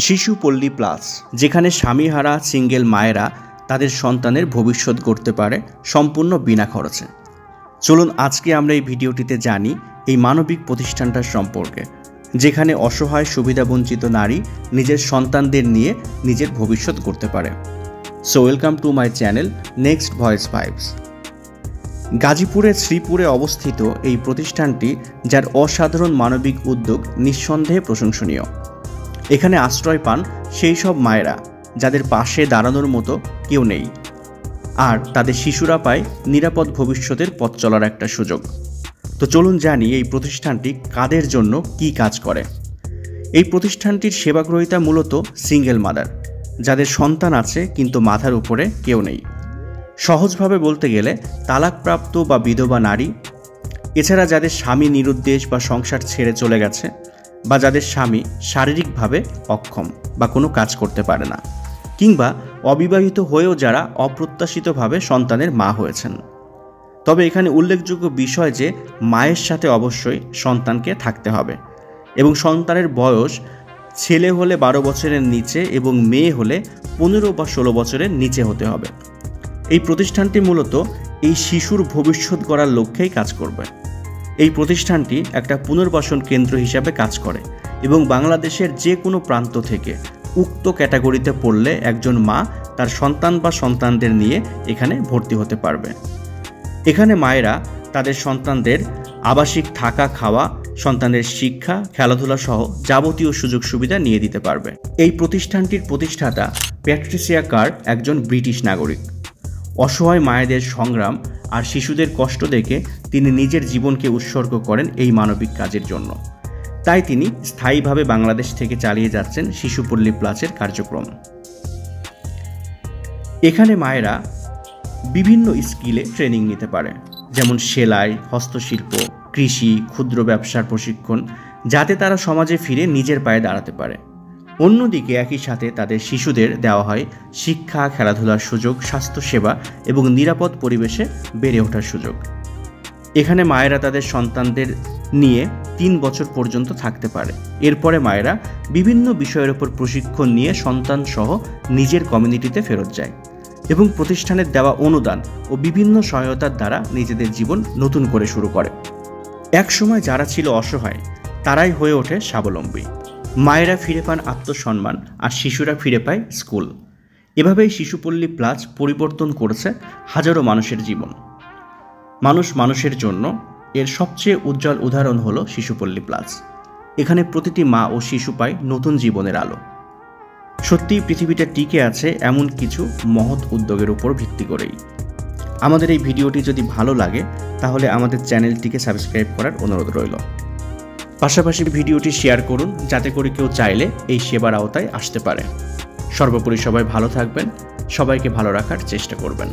শিশুপল্লী plus, যেখানে স্বামীহারা single মায়েরা তাদের সন্তানের ভবিষ্যৎ গড়তে পারে সম্পূর্ণ বিনা খরচে। চলুন আজকে আমরা এই ভিডিওটিতে জানি এই মানবিক প্রতিষ্ঠানটার সম্পর্কে, যেখানে অসহায় সুবিধাবঞ্চিত নারী নিজের সন্তানদের নিয়ে নিজের ভবিষ্যৎ গড়তে পারে। So welcome to my channel next voice vibes. গাজীপুরের শ্রীপুরে অবস্থিত এই প্রতিষ্ঠানটি, যার অসাধারণ মানবিক উদ্যোগ নিঃসন্দেহে প্রশংসনীয়। এখানে আশ্রয় পান সেই সব মায়েরা যাদের পাশে দাঁড়ানোর মতো কেউ নেই, আর তাদের শিশুরা পায় নিরাপদ ভবিষ্যতের পথ চলার একটা সুযোগ। তো চলুন জানি এই প্রতিষ্ঠানটি কাদের জন্য কি কাজ করে। এই প্রতিষ্ঠানটির সেবাগ্রহীতা মূলত সিঙ্গেল মাদার, যাদের সন্তান আছে কিন্তু মাথার উপরে কেউ নেই। সহজভাবে বলতে গেলে তালাকপ্রাপ্ত বা বিধবা নারী, এছাড়া যাদের স্বামী নিরুদ্দেশ বা সংসার ছেড়ে চলে গেছে, বা যাদের স্বামী শারীরিকভাবে অক্ষম বা কোনো কাজ করতে পারে না, কিংবা অবিবাহিত হয়েও যারা অপ্রত্যাশিতভাবে সন্তানের মা হয়েছেন। তবে এখানে উল্লেখযোগ্য বিষয় যে মায়ের সাথে অবশ্যই সন্তানকে থাকতে হবে, এবং সন্তানের বয়স ছেলে হলে 12 বছরের নিচে এবং মেয়ে হলে 15 বা 16 বছরের নিচে হতে হবে। এই প্রতিষ্ঠানটি মূলত এই শিশুর ভবিষ্যৎ গড়ার লক্ষ্যেই কাজ করবে। এই প্রতিষ্ঠানটি একটা পুনর্বাসন কেন্দ্র হিসাবে কাজ করে, এবং বাংলাদেশের যে কোনো প্রান্ত থেকে উক্ত ক্যাটাগরিতে পড়লে একজন মা তার সন্তান বা সন্তানদের নিয়ে এখানে ভর্তি হতে পারবে। এখানে মায়েরা তাদের সন্তানদের আবাসিক থাকা, খাওয়া, সন্তানের শিক্ষা, খেলাধুলা সহ যাবতীয় সুযোগ সুবিধা নিয়ে দিতে পারবে। এই প্রতিষ্ঠানটির প্রতিষ্ঠাতা প্যাট্রিসিয়া কার একজন ব্রিটিশ নাগরিক। অসহায় মায়েদের সংগ্রাম আর শিশুদের কষ্ট দেখে তিনি নিজের জীবনকে উৎসর্গ করেন এই মানবিক কাজের জন্য। তাই তিনি স্থায়ীভাবে বাংলাদেশ থেকে চালিয়ে যাচ্ছেন শিশুপল্লী প্লাসের কার্যক্রম। এখানে মায়েরা বিভিন্ন স্কিলে ট্রেনিং নিতে পারে, যেমন সেলাই, হস্তশিল্প, কৃষি, ক্ষুদ্র ব্যবসার প্রশিক্ষণ, যাতে তারা সমাজে ফিরে নিজের পায়ে দাঁড়াতে পারে। অন্যদিকে একই সাথে তাদের শিশুদের দেওয়া হয় শিক্ষা, খেলাধুলার সুযোগ, স্বাস্থ্যসেবা এবং নিরাপদ পরিবেশে বেড়ে ওঠার সুযোগ। এখানে মায়েরা তাদের সন্তানদের নিয়ে 3 বছর পর্যন্ত থাকতে পারে। এরপরে মায়েরা বিভিন্ন বিষয়ের উপর প্রশিক্ষণ নিয়ে সন্তান সহ নিজের কমিউনিটিতে ফেরত যায়, এবং প্রতিষ্ঠানের দেওয়া অনুদান ও বিভিন্ন সহায়তার দ্বারা নিজেদের জীবন নতুন করে শুরু করে। একসময় যারা ছিল অসহায়, তারাই হয়ে ওঠে স্বাবলম্বী। মায়েরা ফিরে পান আত্মসম্মান, আর শিশুরা ফিরে পায় স্কুল। এভাবেই শিশুপল্লী প্লাস পরিবর্তন করেছে হাজারো মানুষের জীবন। মানুষ মানুষের জন্য এর সবচেয়ে উজ্জ্বল উদাহরণ হলো শিশুপল্লী প্লাস। এখানে প্রতিটি মা ও শিশু পায় নতুন জীবনের আলো। সত্যিই পৃথিবীটা টিকে আছে এমন কিছু মহৎ উদ্যোগের উপর ভিত্তি করেই। আমাদের এই ভিডিওটি যদি ভালো লাগে তাহলে আমাদের চ্যানেলটিকে সাবস্ক্রাইব করার অনুরোধ রইল। পাশাপাশি ভিডিওটি শেয়ার করুন, যাতে করে কেউ চাইলে এই সেবার আওতায় আসতে পারে। সর্বোপরি সবাই ভালো থাকবেন, সবাইকে ভালো রাখার চেষ্টা করবেন।